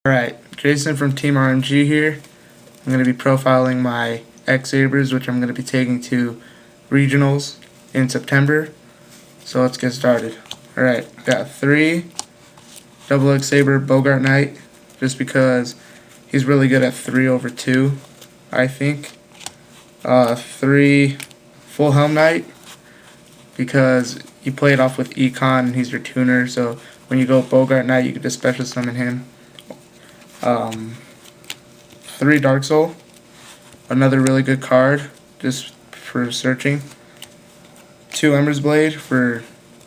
Alright, Jason from TeamRMG here. I'm going to be profiling my X-Sabers, which I'm going to be taking to regionals in September. So let's get started. Alright, got 3 double X-Saber Bogart Knight, just because he's really good at 3/2, I think. 3 Full Helm Knight, because you play it off with Econ and he's your tuner, so when you go Bogart Knight you can just special summon him. 3 Dark Soul, another really good card just for searching. 2 Ember's Blade for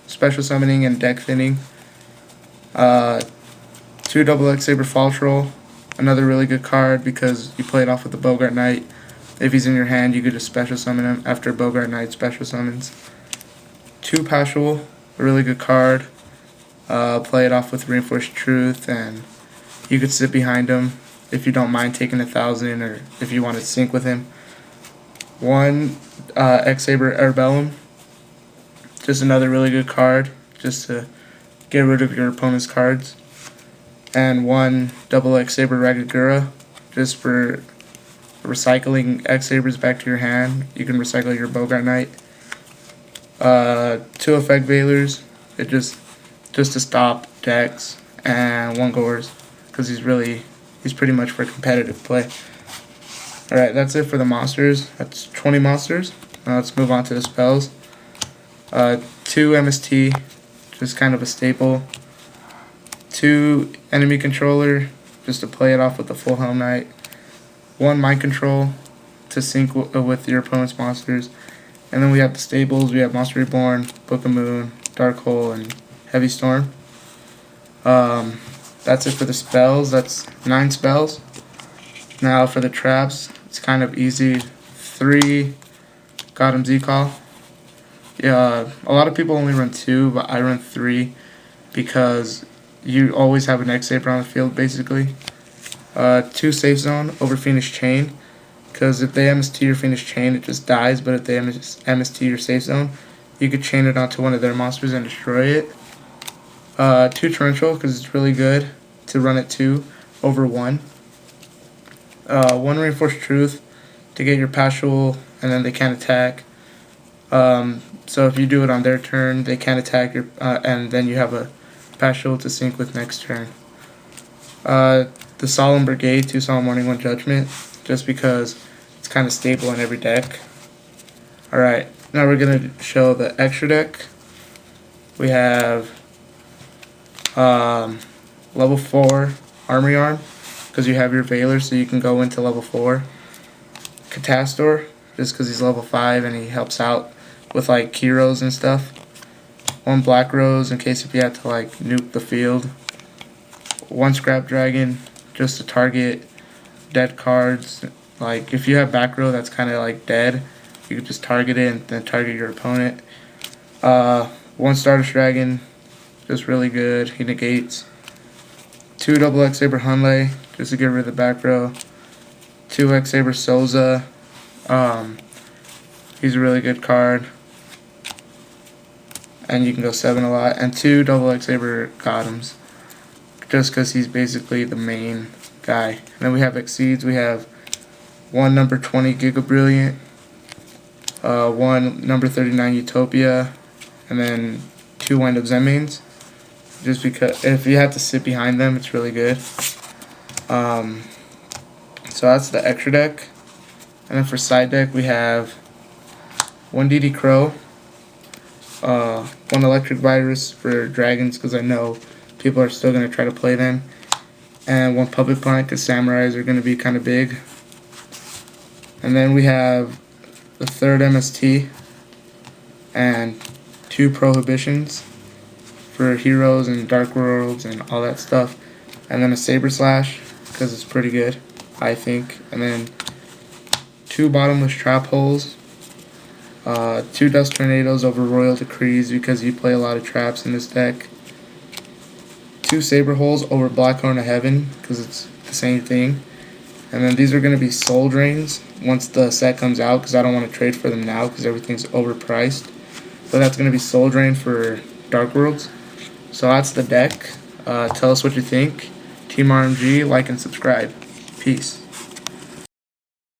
special summoning and deck thinning. 2 double X-Saber Fall Troll, another really good card because you play it off with the Bogart Knight. If he's in your hand, you could just special summon him after Bogart Knight special summons. 2 Pashul, a really good card. Play it off with Reinforced Truth, and you could sit behind him if you don't mind taking 1,000, or if you want to sync with him. 1 X-Saber Erebellum, just another really good card, just to get rid of your opponent's cards. And 1 double X-Saber Ragagura, just for recycling X-Sabers back to your hand. You can recycle your Bogart Knight. 2 Effect Veilers, it just to stop decks, and 1 Gores, because he's pretty much for competitive play. Alright, that's it for the monsters. That's 20 monsters. Now let's move on to the spells. 2 MST, just kind of a staple. 2 Enemy Controller, just to play it off with the Full Helm Knight. 1 Mind Control, to sync with your opponent's monsters. And then we have the stables. We have Monster Reborn, Book of Moon, Dark Hole, and Heavy Storm. That's it for the spells. That's 9 spells. Now for the traps, it's kind of easy. 3 Gotham Z-Call. Yeah, a lot of people only run 2, but I run 3 because you always have an X-Saber on the field, basically. 2 Safe Zone over Phoenix Chain, because if they MST your Phoenix Chain, it just dies, but if they MST your Safe Zone, you could chain it onto one of their monsters and destroy it. 2 Torrential, because it's really good to run it 2 over 1. 1 Reinforced Truth to get your Pashul, and then they can't attack. So if you do it on their turn, they can't attack your, and then you have a Pashul to sync with next turn. The Solemn Brigade, 2 Solemn Warning, 1 Judgment, just because it's kind of stable in every deck. Alright, now we're going to show the extra deck. We have level 4 Armory Arm, because you have your Veiler, so you can go into level 4. Catastor, just because he's level 5 and he helps out with like Heroes and stuff. 1 Black Rose, in case if you have to like nuke the field. 1 Scrap Dragon, just to target dead cards. Like if you have back row that's kind of like dead, you could just target it and then target your opponent. 1 Stardust Dragon, just really good, he negates. 2 double X-Saber Hunley, just to get rid of the back row. 2 X-Saber Souza, he's a really good card, and you can go 7 a lot. And 2 double X-Saber Gothams, just because he's basically the main guy. And then we have Exceeds. We have 1 number 20 Giga Brilliant, 1 number 39 Utopia, and then 2 Wind Up Zenmains, just because if you have to sit behind them, it's really good. So that's the extra deck. And then for side deck, we have 1 DD Crow, 1 Electric Virus for dragons, because I know people are still going to try to play them, and 1 Public Planet, because Samurais are going to be kind of big. And then we have the 3rd MST, and 2 Prohibitions for Heroes and Dark Worlds and all that stuff. And then a Saber Slash, because it's pretty good, I think. And then 2 Bottomless Trap Holes, 2 Dust Tornadoes over Royal Decrees, because you play a lot of traps in this deck. 2 Saber Holes over Blackhorn of Heaven, because it's the same thing. And then these are going to be Soul Drains once the set comes out, because I don't want to trade for them now because everything's overpriced. So that's going to be Soul Drain for Dark Worlds. So that's the deck. Tell us what you think. TeamRMG, like and subscribe. Peace.